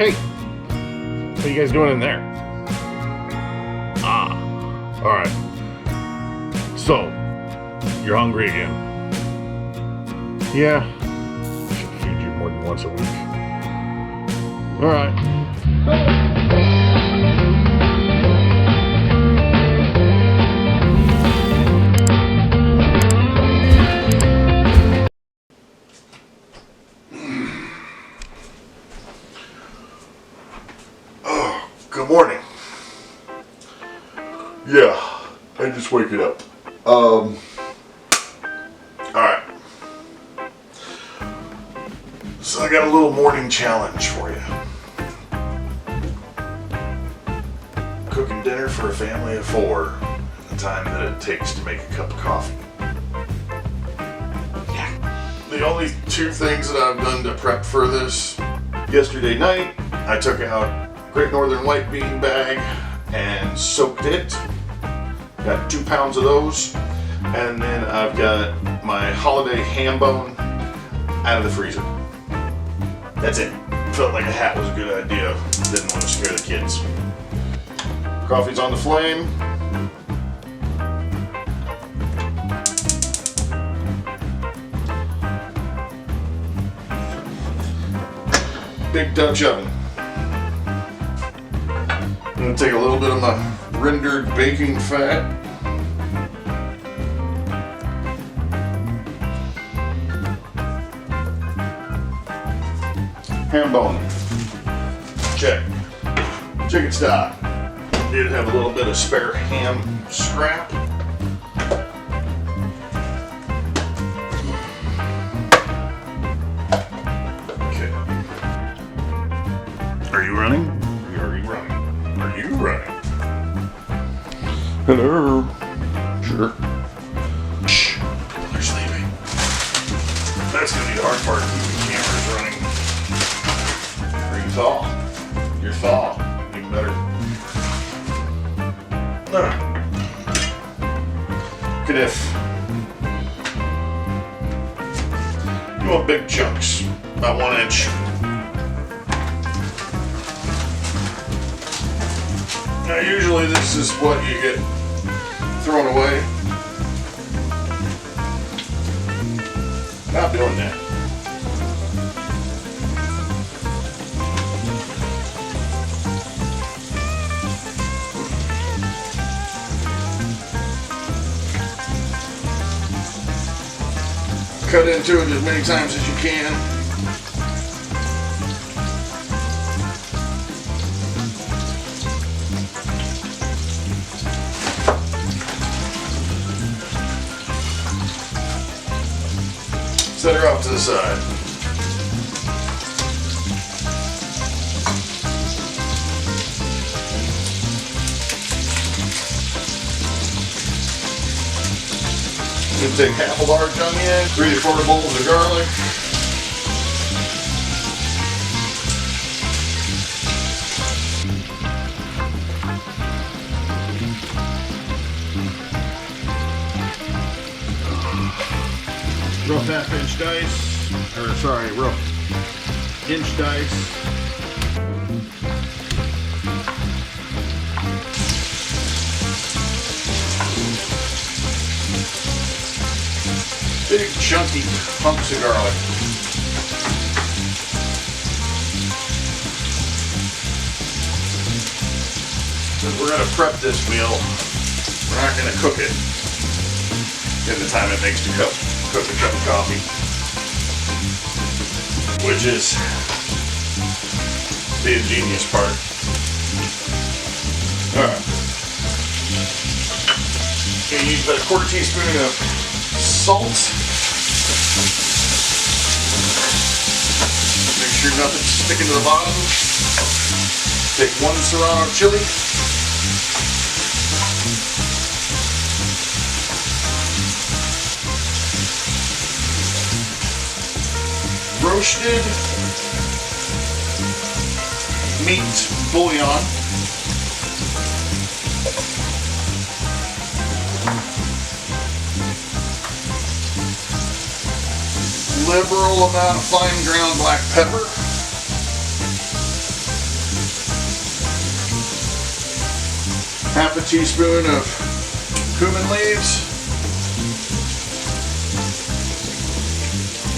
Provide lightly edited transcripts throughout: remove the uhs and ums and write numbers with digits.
Hey, what are you guys doing in there? Ah, alright. So, you're hungry again. Yeah, I should feed you more than once a week. Alright. Good morning. Yeah, I just waking up. Alright. So I got a little morning challenge for you. Cooking dinner for a family of 4 in the time that it takes to make a cup of coffee. The only 2 things that I've done to prep for this: yesterday night, I took out Great Northern White Bean bag and soaked it. Got 2 pounds of those. And then I've got my holiday ham bone out of the freezer. That's it. Felt like a hat was a good idea. Didn't want to scare the kids. Coffee's on the flame. Big Dutch oven. I'm going to take a little bit of my rendered baking fat. Ham bone. Check. Chicken stock. Did have a little bit of spare ham scrap. Okay. Are you running? Are you running? Are you running? Hello. Sure. Shh. People are sleeping. That's gonna be the hard part, keeping cameras running. Are you thaw? You're thaw. Even better. Good if. You want big chunks, about 1 inch. Now usually this is what you get thrown away. Not doing that. Cut into it as many times as you can. Set her off to the side. I'm going to take half a large onion, 3 to 4 bowls of garlic. Rough half-inch dice, or sorry, rough inch dice. Big chunky hunks of garlic. Because we're going to prep this meal, we're not going to cook it in the time it takes to cook a cup of coffee, which is the ingenious part. Alright. You use about a 1/4 teaspoon of salt. Make sure nothing's sticking to the bottom. Take 1 serrano chili. Roasted meat bouillon. Liberal amount of fine ground black pepper. half a teaspoon of cumin leaves,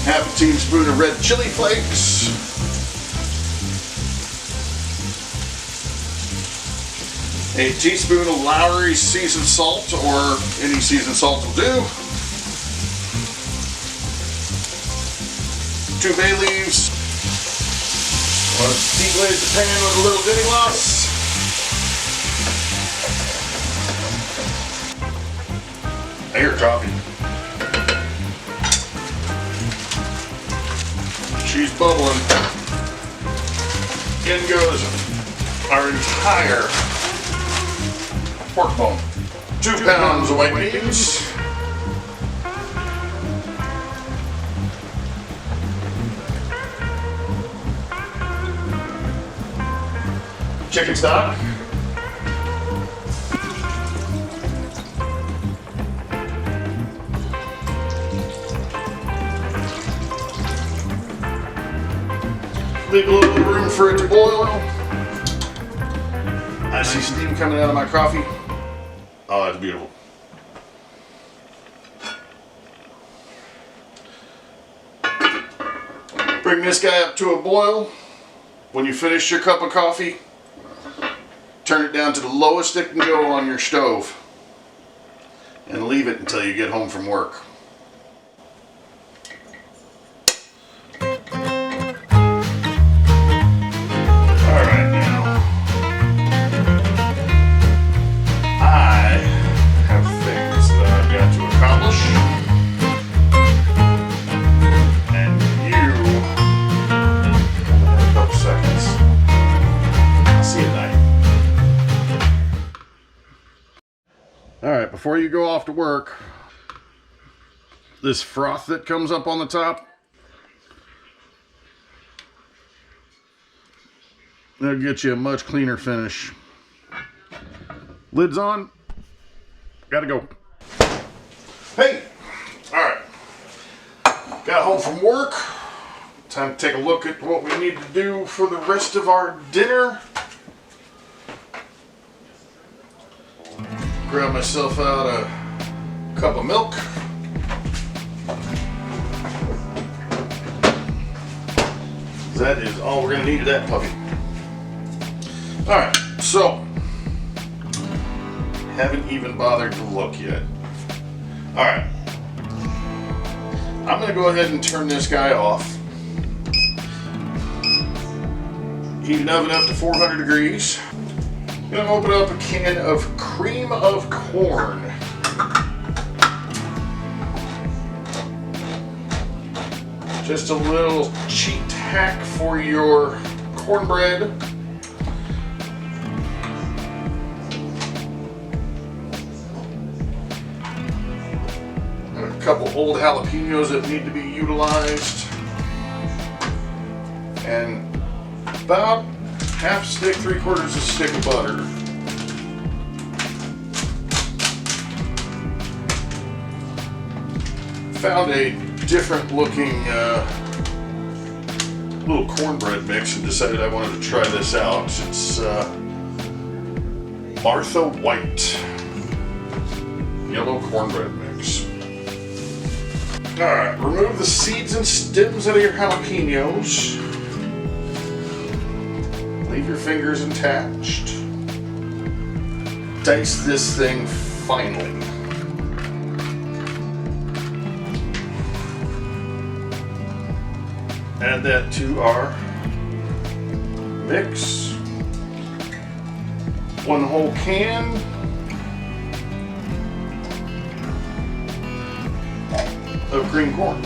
half a teaspoon of red chili flakes, a teaspoon of Lowry seasoned salt, or any seasoned salt will do, 2 bay leaves. Want to deglaze the pan with a little demi-glace. I hear coffee. She's bubbling. In goes our entire pork bone. 2 pounds of white beans. Chicken stock. Leave a little bit of room for it to boil. I see steam coming out of my coffee. Oh, that's beautiful. Bring this guy up to a boil. When you finish your cup of coffee, turn it down to the lowest it can go on your stove and leave it until you get home from work. Alright, now I have things that I've got to accomplish, and you only have a couple seconds. I'll see you tonight. Alright, before you go off to work, this froth that comes up on the top, that'll get you a much cleaner finish. Lids on, gotta go. Hey, alright, got home from work, time to take a look at what we need to do for the rest of our dinner. Grab myself out a cup of milk. That is all we're gonna need of that puppy. Alright, so haven't even bothered to look yet. Alright, I'm gonna go ahead and turn this guy off. Heat an oven up to 400 degrees. I'm gonna open up a can of cream of corn. Just a little cheat hack for your cornbread. A couple old jalapenos that need to be utilized. And about half stick, 3/4 a stick of butter. Found a different looking little cornbread mix and decided I wanted to try this out. It's Martha White yellow cornbread mix. Alright, remove the seeds and stems out of your jalapenos. Leave your fingers attached. Dice this thing finely. Add that to our mix. 1 whole can. Of green corn.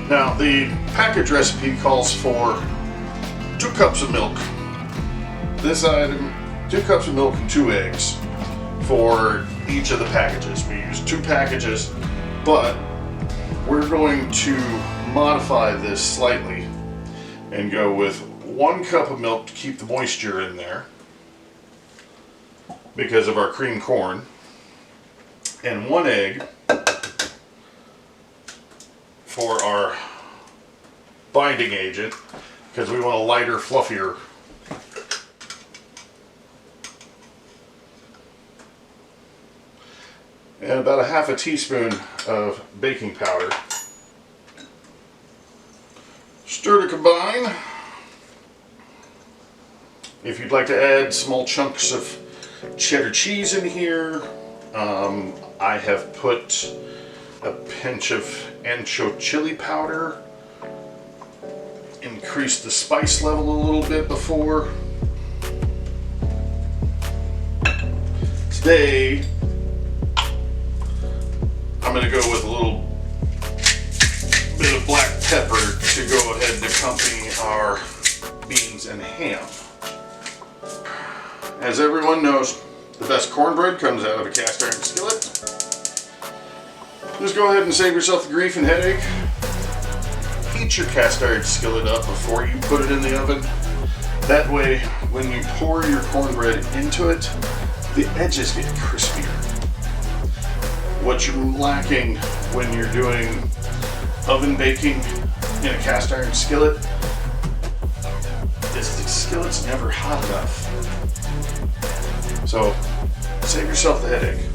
Now the package recipe calls for 2 cups of milk. This item, 2 cups of milk and 2 eggs for each of the packages. We use 2 packages, but we're going to modify this slightly and go with 1 cup of milk to keep the moisture in there because of our cream corn, and 1 egg for our binding agent because we want a lighter, fluffier and about a half a teaspoon of baking powder. Stir to combine. If you'd like to add small chunks of cheddar cheese in here, I have put a pinch of ancho chili powder. Increase the spice level a little bit before. Today, I'm going to go with a little bit of black pepper to go ahead and accompany our beans and ham. As everyone knows, the best cornbread comes out of a cast iron skillet. Just go ahead and save yourself the grief and headache. Heat your cast iron skillet up before you put it in the oven. That way, when you pour your cornbread into it, the edges get crispier. What you're lacking when you're doing oven baking in a cast iron skillet is the skillet's never hot enough. So, save yourself the headache.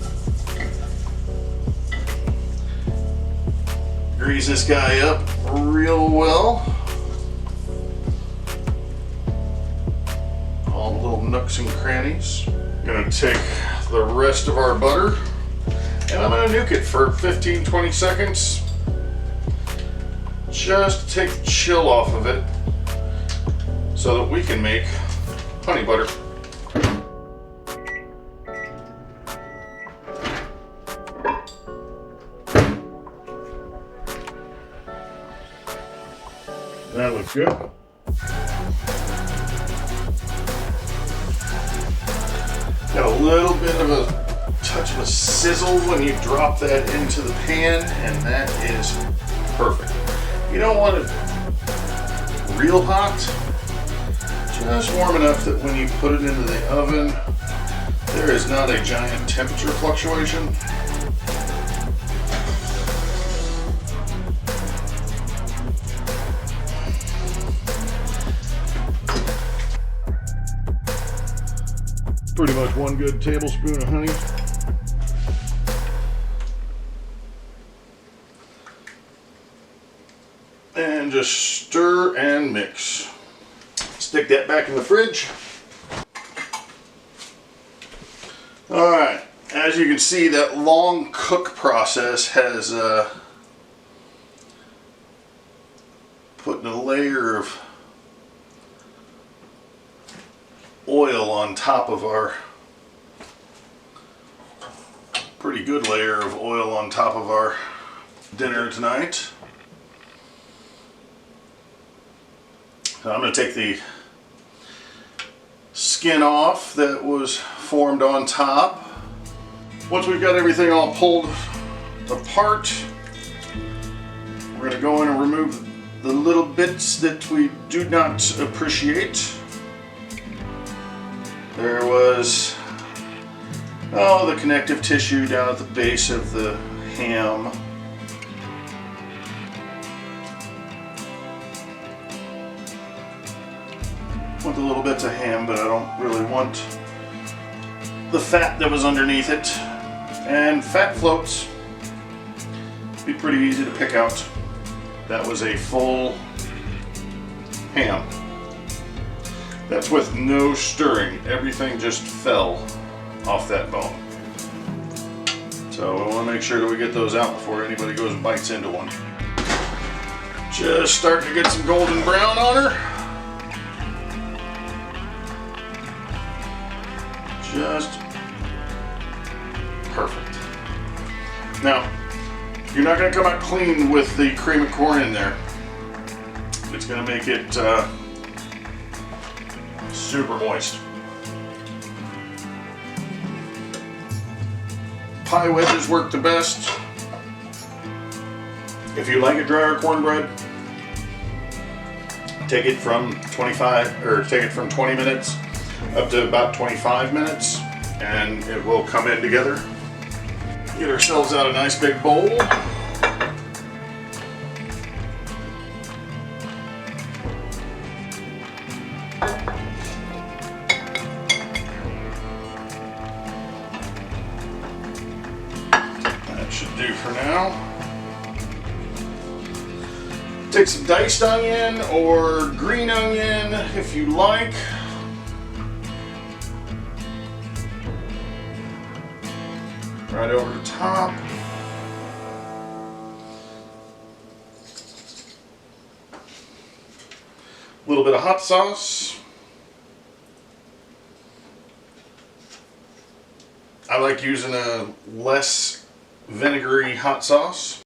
Grease this guy up real well. All the little nooks and crannies. I'm gonna take the rest of our butter and I'm gonna nuke it for 15-20 seconds. Just to take the chill off of it so that we can make honey butter. That looks good. Got a little bit of a touch of a sizzle when you drop that into the pan, and that is perfect. You don't want it real hot, just warm enough that when you put it into the oven, there is not a giant temperature fluctuation. Pretty much 1 good tablespoon of honey. And just stir and mix. Stick that back in the fridge. Alright, as you can see, that long cook process has put a layer of oil on top of our pretty good layer of oil on top of our dinner tonight. So I'm going to take the skin off that was formed on top. Once we've got everything all pulled apart, we're going to go in and remove the little bits that we do not appreciate. There was, the connective tissue down at the base of the ham. Want the little bits of ham, but I don't really want the fat that was underneath it. And fat floats be pretty easy to pick out. That was a full ham. That's with no stirring. Everything just fell off that bone. So we want to make sure that we get those out before anybody goes and bites into one. Just starting to get some golden brown on her. Just perfect. Now, you're not going to come out clean with the cream of corn in there. It's going to make it super moist. Pie wedges work the best. If you like a drier cornbread, take it from 20 minutes up to about 25 minutes and it will come in together. Get ourselves out a nice big bowl. Take some diced onion or green onion if you like. Right over the top. A little bit of hot sauce. I like using a less vinegary hot sauce.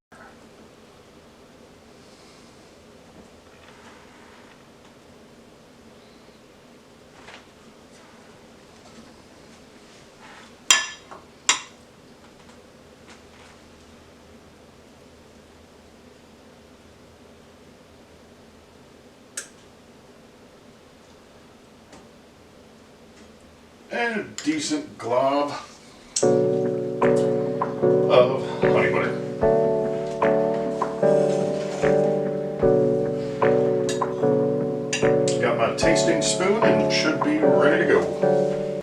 And a decent glob of honey butter. Got my tasting spoon and should be ready to go.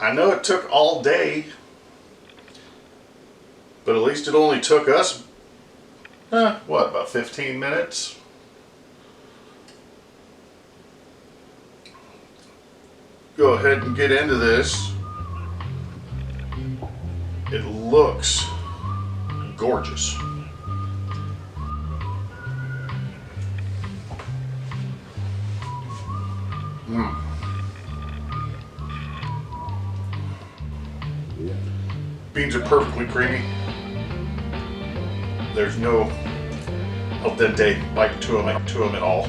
I know it took all day, but at least it only took us, what, about 15 minutes? Go ahead and get into this. It looks gorgeous. Beans are perfectly creamy. There's no al dente bite to them at all.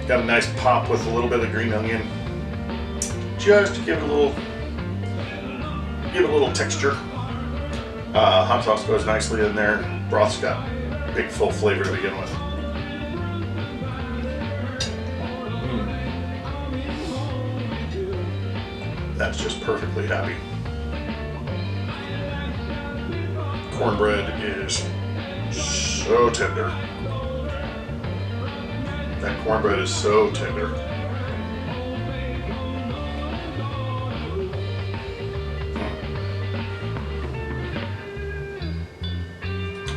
Got a nice pop with a little bit of green onion, just to give it a little texture. Hot sauce goes nicely in there. Broth's got big full flavor to begin with. That's just perfectly happy. Cornbread is so tender. That cornbread is so tender.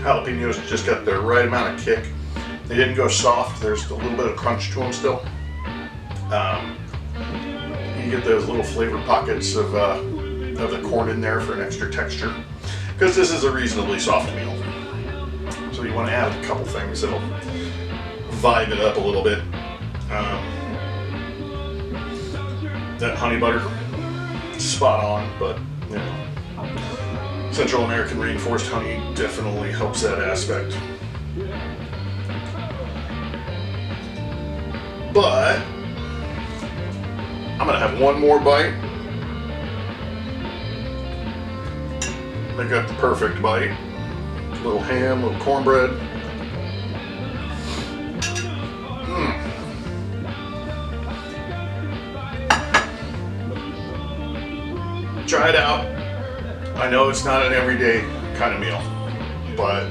Jalapenos just got the right amount of kick. They didn't go soft. There's a little bit of crunch to them still. You get those little flavored pockets of the corn in there for an extra texture. Because this is a reasonably soft meal. So you want to add a couple things that'll vibe it up a little bit. That honey butter, spot on, but you know, Central American rainforest honey definitely helps that aspect. But I'm gonna have one more bite. I got the perfect bite. A little ham, a little cornbread. Try it out. I know it's not an everyday kind of meal, but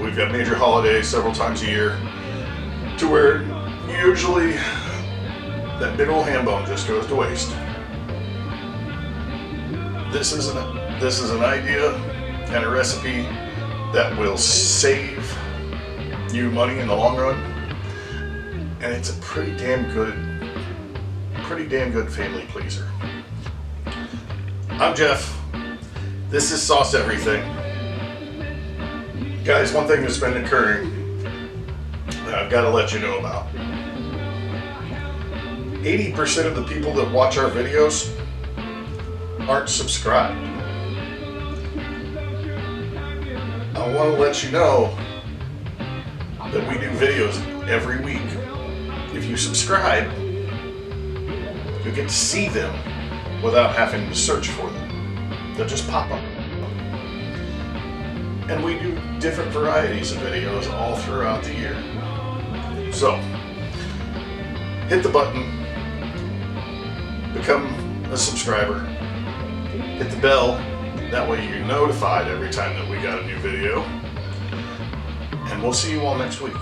we've got major holidays several times a year to where usually that big old ham bone just goes to waste. This is an idea and a recipe that will save you money in the long run, and it's a pretty damn good family pleaser. I'm Jeff. This is Sauce Everything. Guys, one thing that's been occurring that I've got to let you know about. 80% of the people that watch our videos aren't subscribed. I want to let you know that we do videos every week. If you subscribe, you get to see them without having to search for them. They'll just pop up. And we do different varieties of videos all throughout the year. So, hit the button, become a subscriber, hit the bell, that way you're notified every time that we got a new video, and we'll see you all next week.